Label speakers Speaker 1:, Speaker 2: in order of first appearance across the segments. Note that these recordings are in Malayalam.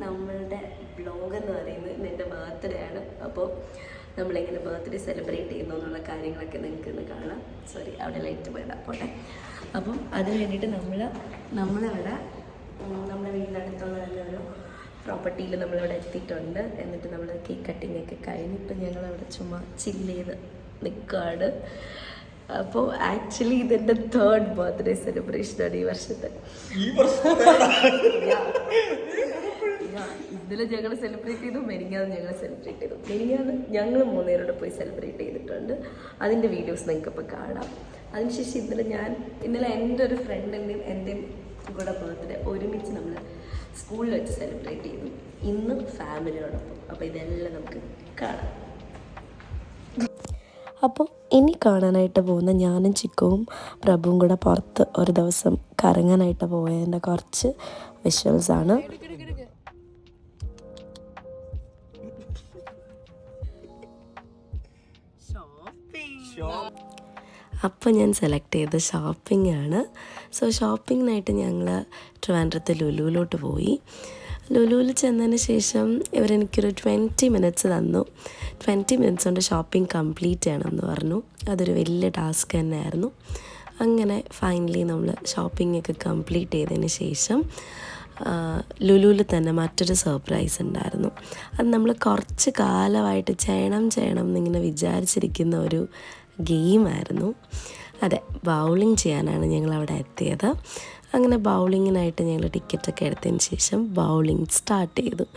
Speaker 1: നമ്മളുടെ ബ്ലോഗ് എന്ന് പറയുന്നത് എൻ്റെ ബർത്ത്ഡേ ആണ്. അപ്പോൾ നമ്മളിങ്ങനെ ബർത്ത്ഡേ സെലിബ്രേറ്റ് ചെയ്യുന്നു എന്നുള്ള കാര്യങ്ങളൊക്കെ നിങ്ങൾക്ക് ഇന്ന് കാണാം. സോറി, അവിടെ ലൈറ്റ് പോയതാ, പോട്ടെ. അപ്പം അതിന് വേണ്ടിയിട്ട് നമ്മളവിടെ നമ്മുടെ വീടിനടുത്തുള്ള നല്ലൊരു പ്രോപ്പർട്ടിയിൽ നമ്മളിവിടെ എത്തിയിട്ടുണ്ട്. എന്നിട്ട് നമ്മൾ കേക്ക് കട്ടിങ് ഒക്കെ കഴിഞ്ഞിട്ട് ഞങ്ങളവിടെ ചുമ്മാ ചില്ല് ചെയ്ത് നിൽക്കുകയാണ്. അപ്പോൾ ആക്ച്വലി ഇതെൻ്റെ 3rd ബർത്ത്ഡേ സെലിബ്രേഷനാണ് ഈ വർഷത്തെ. ഇതിൽ ഞങ്ങൾ സെലിബ്രേറ്റ് ചെയ്തു, മെരിങ്ങാന്ന് ഞങ്ങൾ സെലിബ്രേറ്റ് ചെയ്തു. മെരിങ്ങാന്ന് ഞങ്ങൾ 3 പേരോട് പോയി സെലിബ്രേറ്റ് ചെയ്തിട്ടുണ്ട്. അതിൻ്റെ വീഡിയോസ് നിങ്ങൾക്കിപ്പോൾ കാണാം. അതിനുശേഷം ഇന്നലെ എൻ്റെ ഒരു ഫ്രണ്ടിൻ്റെയും എൻ്റെയും കൂടെ ബർത്ത്ഡേ ഒരുമിച്ച് നമ്മൾ സ്കൂളിൽ വെച്ച് സെലിബ്രേറ്റ് ചെയ്തു. ഇന്ന് ഫാമിലിയോടൊപ്പം. അപ്പോൾ ഇതെല്ലാം നമുക്ക് കാണാം. അപ്പോൾ ഇനി കാണാനായിട്ട് പോകുന്ന ഞാനും ചിക്കുവും പ്രഭുവും കൂടെ പുറത്ത് ഒരു ദിവസം കറങ്ങാനായിട്ട് പോയതിൻ്റെ കുറച്ച് വിഷ്വൽസാണ്. അപ്പോൾ ഞാൻ സെലക്ട് ചെയ്ത ഷോപ്പിംഗ് ആണ്. സോ ഷോപ്പിങ്ങിനായിട്ട് ഞങ്ങൾ ട്രിവാൻഡ്രത്ത് ലുലുവിലോട്ട് പോയി. ലുലുവിൽ ചെന്നതിന് ശേഷം ഇവരെനിക്കൊരു 20 മിനിറ്റ്സ് തന്നു. 20 മിനിറ്റ്സ് കൊണ്ട് ഷോപ്പിംഗ് കംപ്ലീറ്റ് ചെയ്യണമെന്ന് പറഞ്ഞു. അതൊരു വലിയ ടാസ്ക് തന്നെയായിരുന്നു. അങ്ങനെ ഫൈനലി നമ്മൾ ഷോപ്പിംഗ് ഒക്കെ കംപ്ലീറ്റ് ചെയ്തതിന് ശേഷം ലുലുവിൽ തന്നെ മറ്റൊരു സർപ്രൈസ് ഉണ്ടായിരുന്നു. അത് നമ്മൾ കുറച്ച് കാലമായിട്ട് ചെയ്യണം എന്നിങ്ങനെ വിചാരിച്ചിരിക്കുന്ന ഒരു ഗെയിമായിരുന്നു. അതെ, ബൗളിംഗ് ചെയ്യാനാണ് ഞങ്ങളവിടെ എത്തിയത്. അങ്ങനെ ബൗളിങ്ങിനായിട്ട് ഞങ്ങൾ ടിക്കറ്റൊക്കെ എടുത്തതിന് ശേഷം ബൗളിംഗ് സ്റ്റാർട്ട് ചെയ്തു.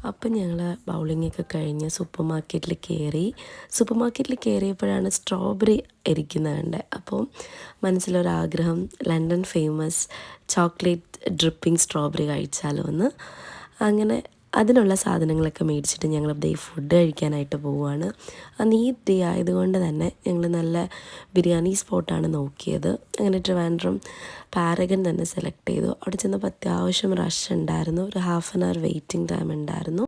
Speaker 1: അപ്പം ഞങ്ങൾ ബൗളിങ്ങൊക്കെ കഴിഞ്ഞ് സൂപ്പർ മാർക്കറ്റിൽ കയറിയപ്പോഴാണ് സ്ട്രോബെറി ഇരിക്കുന്നത്. അപ്പോൾ മനസ്സിലൊരാഗ്രഹം, London famous chocolate dripping strawberry കഴിച്ചാലോ എന്ന്. അങ്ങനെ അതിനുള്ള സാധനങ്ങളൊക്കെ മേടിച്ചിട്ട് ഞങ്ങൾ ഫുഡ് കഴിക്കാനായിട്ട് പോവുകയാണ്. അന്ന് ഈ ഡേ ആയതുകൊണ്ട് തന്നെ ഞങ്ങൾ നല്ല ബിരിയാണി സ്പോട്ടാണ് നോക്കിയത്. അങ്ങനെ ട്രിവാൻഡ്രം പാരഗൺ തന്നെ സെലക്ട് ചെയ്തു. അവിടെ ചെന്നപ്പോൾ അത്യാവശ്യം റഷ് ഉണ്ടായിരുന്നു. ഒരു 1/2 an hour വെയിറ്റിംഗ് ടൈം ഉണ്ടായിരുന്നു.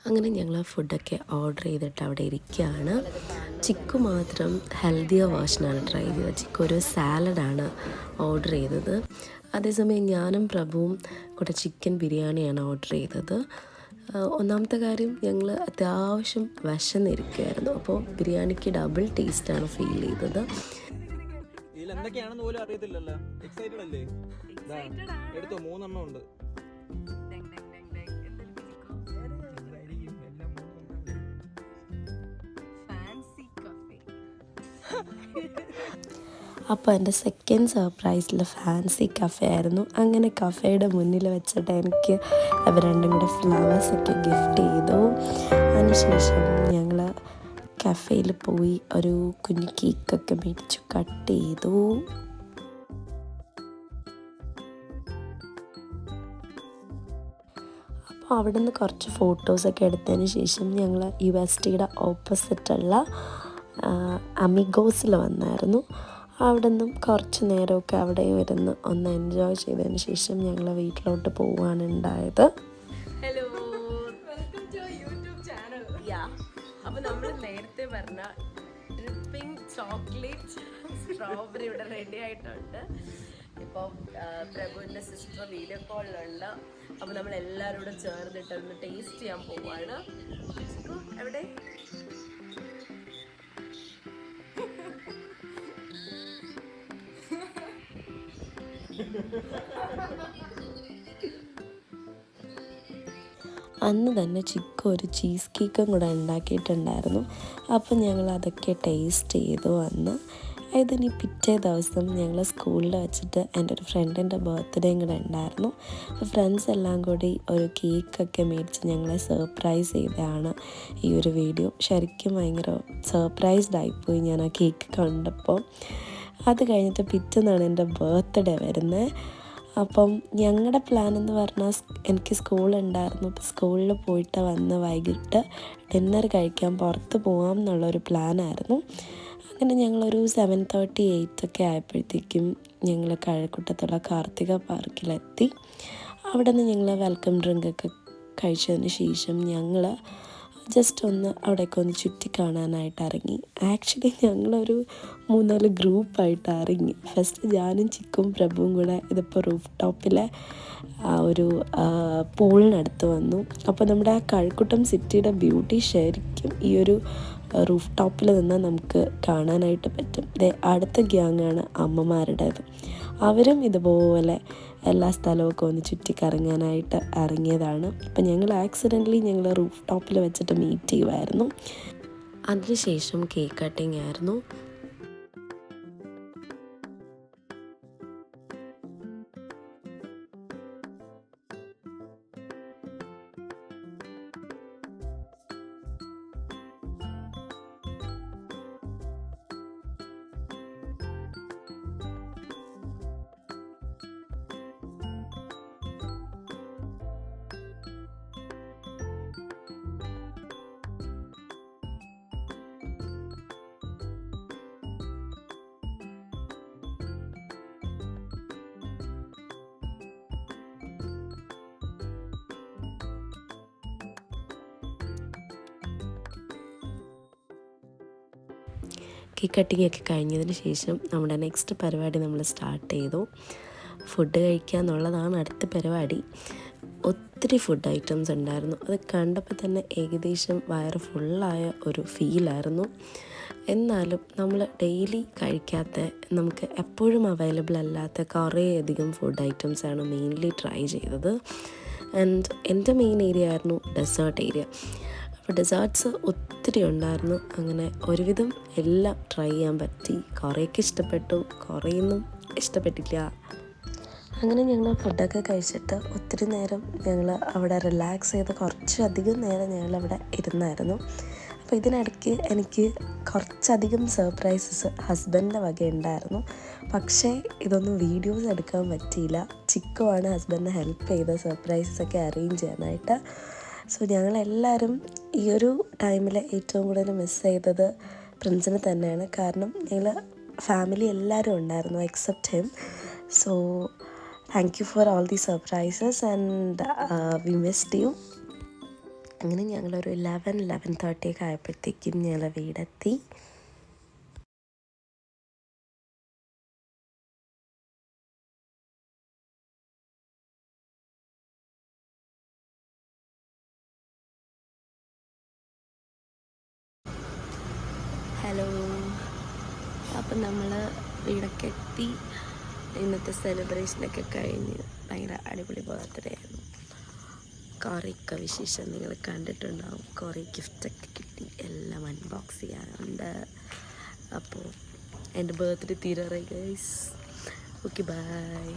Speaker 1: അങ്ങനെ ഞങ്ങൾ ഫുഡൊക്കെ ഓർഡർ ചെയ്തിട്ട് അവിടെ ഇരിക്കുകയാണ്. ചിക്കു മാത്രം ഹെൽത്തിയർ വേർഷനാണ് ട്രൈ ചെയ്തത്. ചിക്കു ഒരു സാലഡാണ് ഓർഡർ ചെയ്തത്. അതേസമയം ഞാനും പ്രഭുവും കൂടെ ചിക്കൻ ബിരിയാണിയാണ് ഓർഡർ ചെയ്തത്. ഒന്നാമത്തെ കാര്യം, ഞങ്ങൾ അത്യാവശ്യം വിശന്നിരിക്കുകയായിരുന്നു. അപ്പോൾ ബിരിയാണിക്ക് ഡബിൾ ടേസ്റ്റാണ് ഫീൽ ചെയ്തത്.
Speaker 2: എന്തൊക്കെയാണെന്ന് പോലും അറിയത്തില്ലല്ലോ. എക്സൈറ്റഡ് അല്ലേ? എടുത്തോ, 3 എണ്ണം ഉണ്ട്.
Speaker 1: അപ്പോൾ എൻ്റെ സെക്കൻഡ് സർപ്രൈസിൽ ഫാൻസി കഫേ ആയിരുന്നു. അങ്ങനെ കഫേയുടെ മുന്നിൽ വെച്ചിട്ട് എനിക്ക് അവർ രണ്ടും കൂടെ ഫ്ലവേഴ്സൊക്കെ ഗിഫ്റ്റ് ചെയ്തു. അതിനുശേഷം ഞങ്ങൾ കഫേയിൽ പോയി ഒരു കുഞ്ഞു കേക്കൊക്കെ മേടിച്ചു കട്ട് ചെയ്തു. അപ്പോൾ അവിടെ നിന്ന് കുറച്ച് ഫോട്ടോസൊക്കെ എടുത്തതിന് ശേഷം ഞങ്ങൾ യൂണിവേഴ്സിറ്റിയുടെ ഓപ്പോസിറ്റുള്ള അമിഗോസിൽ വന്നായിരുന്നു. അവിടെ നിന്നും കുറച്ച് നേരമൊക്കെ അവിടെ ഇരുന്ന് ഒന്ന് എൻജോയ് ചെയ്തതിന് ശേഷം ഞങ്ങൾ വീട്ടിലോട്ട് പോവുകയാണ് ഉണ്ടായത്. Hello, welcome to YouTube channel. അപ്പോൾ നമ്മൾ നേരത്തെ പറഞ്ഞ ഡ്രിപ്പിംഗ് ചോക്ലേറ്റ് സ്ട്രോബെറി ഇവിടെ റെഡി ആയിട്ടുണ്ട്. ഇപ്പോൾ പ്രഭുവിൻ്റെ സിസ്റ്റർ വീഡിയോ കോളിലുണ്ട്. അപ്പോൾ നമ്മൾ എല്ലാവരും കൂടെ ചേർന്നിട്ട് ഒന്ന് ടേസ്റ്റ് ചെയ്യാൻ പോവുകയാണ്. എവിടെ അന്ന് തന്നെ ചിക്കു ഒരു ചീസ് കേക്കും കൂടെ ഉണ്ടാക്കിയിട്ടുണ്ടായിരുന്നു. അപ്പം ഞങ്ങൾ അതൊക്കെ ടേസ്റ്റ് ചെയ്തു വന്ന്. ഇതിനി പിറ്റേ ദിവസം ഞങ്ങൾ സ്കൂളിൽ വെച്ചിട്ട് എൻ്റെ ഒരു ഫ്രണ്ടിൻ്റെ ബർത്ത്ഡേയും കൂടെ ഉണ്ടായിരുന്നു. അപ്പോൾ ഫ്രണ്ട്സ് എല്ലാം കൂടി ഒരു കേക്കൊക്കെ മേടിച്ച് ഞങ്ങളെ സർപ്രൈസ് ചെയ്തതാണ് ഈ ഒരു വീഡിയോ. ശരിക്കും ഭയങ്കര സർപ്രൈസ്ഡ് ആയിപ്പോയി ഞാൻ ആ കേക്ക് കണ്ടപ്പോൾ. അത് കഴിഞ്ഞിട്ട് പിറ്റേന്നാണ് എൻ്റെ ബർത്ത്ഡേ വരുന്നത്. അപ്പം ഞങ്ങളുടെ പ്ലാൻ എന്ന് പറഞ്ഞാൽ എനിക്ക് സ്കൂളുണ്ടായിരുന്നു. അപ്പോൾ സ്കൂളിൽ പോയിട്ട് വന്ന് വൈകിട്ട് ഡിന്നർ കഴിക്കാൻ പുറത്ത് പോകാം എന്നുള്ളൊരു പ്ലാനായിരുന്നു. അങ്ങനെ ഞങ്ങളൊരു 7:30, 8 ഒക്കെ ആയപ്പോഴത്തേക്കും ഞങ്ങൾ കഴക്കൂട്ടത്തുള്ള കാർത്തിക പാർക്കിലെത്തി. അവിടെ നിന്ന് ഞങ്ങൾ വെൽക്കം ഡ്രിങ്കൊക്കെ കഴിച്ചതിന് ശേഷം ഞങ്ങൾ ജസ്റ്റ് ഒന്ന് അവിടെയൊക്കെ ഒന്ന് ചുറ്റി കാണാനായിട്ട് ഇറങ്ങി. ആക്ച്വലി ഞങ്ങളൊരു 3-4 ഗ്രൂപ്പായിട്ട് ഇറങ്ങി. ഫസ്റ്റ് ഞാനും ചിക്കും പ്രഭുവും കൂടെ ഇതിപ്പോൾ റൂഫ് ടോപ്പിലെ ഒരു പൂളിനടുത്ത് വന്നു. അപ്പോൾ നമ്മുടെ കഴക്കൂട്ടം സിറ്റിയുടെ ബ്യൂട്ടി ശരിക്കും ഈ ഒരു റൂഫ് ടോപ്പിൽ നിന്ന് നമുക്ക് കാണാനായിട്ട് പറ്റും. അടുത്ത ഗ്യാങ്ങാണ് അമ്മമാരുടേത്. അവരും ഇതുപോലെ എല്ലാ സ്ഥലമൊക്കെ ഒന്ന് ചുറ്റിക്കറങ്ങാനായിട്ട് ഇറങ്ങിയതാണ്. അപ്പം ഞങ്ങൾ ആക്സിഡൻ്റലി ഞങ്ങൾ റൂഫ് ടോപ്പിൽ വെച്ചിട്ട് മീറ്റ് ചെയ്യുമായിരുന്നു. അതിനുശേഷം കേക്ക് കട്ടിങ് ആയിരുന്നു. കേക്ക് കട്ടിങ് ഒക്കെ കഴിഞ്ഞതിന് ശേഷം നമ്മുടെ നെക്സ്റ്റ് പരിപാടി നമ്മൾ സ്റ്റാർട്ട് ചെയ്തു. ഫുഡ് കഴിക്കുക എന്നുള്ളതാണ് അടുത്ത പരിപാടി. ഒത്തിരി ഫുഡ് ഐറ്റംസ് ഉണ്ടായിരുന്നു. അത് കണ്ടപ്പോൾ തന്നെ ഏകദേശം വയറ് ഫുള്ളായ ഒരു ഫീലായിരുന്നു. എന്നാലും നമ്മൾ ഡെയിലി കഴിക്കാത്ത, നമുക്ക് എപ്പോഴും അവൈലബിൾ അല്ലാത്ത കുറേയധികം ഫുഡ് ഐറ്റംസാണ് മെയിൻലി ട്രൈ ചെയ്തത്. ആൻഡ് എൻ്റെ മെയിൻ ഏരിയ ആയിരുന്നു ഡെസേർട്ട് ഏരിയ. അപ്പോൾ ഡെസേർട്ട്സ് ഒത്തിരി ഉണ്ടായിരുന്നു. അങ്ങനെ ഒരുവിധം എല്ലാം ട്രൈ ചെയ്യാൻ പറ്റി. കുറേയൊക്കെ ഇഷ്ടപ്പെട്ടു, കുറേയൊന്നും ഇഷ്ടപ്പെട്ടില്ല. അങ്ങനെ ഞങ്ങൾ ഫുഡൊക്കെ കഴിച്ചിട്ട് ഒത്തിരി നേരം ഞങ്ങൾ അവിടെ റിലാക്സ് ചെയ്ത് കുറച്ചധികം നേരം ഞങ്ങളവിടെ ഇരുന്നായിരുന്നു. അപ്പോൾ ഇതിനിടയ്ക്ക് എനിക്ക് കുറച്ചധികം സർപ്രൈസസ് ഹസ്ബൻഡിൻ്റെ വക ഉണ്ടായിരുന്നു. പക്ഷേ ഇതൊന്നും വീഡിയോസ് എടുക്കാൻ പറ്റിയില്ല. ചിക്കുവാണ് ഹസ്ബൻഡിനെ ഹെൽപ്പ് ചെയ്ത് സർപ്രൈസസൊക്കെ അറേഞ്ച് ചെയ്യാനായിട്ട്. സോ ഞങ്ങളെല്ലാവരും ഈ ഒരു ടൈമിൽ ഏറ്റവും കൂടുതൽ മിസ് ചെയ്തത് പ്രിൻസിനെ തന്നെയാണ്. കാരണം ഞങ്ങൾ ഫാമിലി എല്ലാവരും ഉണ്ടായിരുന്നു except him. So thank you for all the surprises and we missed you. അങ്ങനെ ഞങ്ങളൊരു 11:30 ഒക്കെ ആയപ്പോഴത്തേക്കും ഞങ്ങൾ വീടെത്തി. ഹലോ, അപ്പം നമ്മൾ വീടൊക്കെ എത്തി. ഇന്നത്തെ സെലിബ്രേഷനൊക്കെ കഴിഞ്ഞ് ഭയങ്കര അടിപൊളി ബർത്ത്ഡേ ആയിരുന്നു. കുറേയൊക്കെ വിശേഷം നിങ്ങൾ കണ്ടിട്ടുണ്ടാവും. കുറേ ഗിഫ്റ്റൊക്കെ കിട്ടി, എല്ലാം അൺബോക്സ് ചെയ്യാറുണ്ട്. അപ്പോൾ എൻ്റെ ബർത്ത്ഡേ തീരാറായി ഗൈസ്. Okay, by.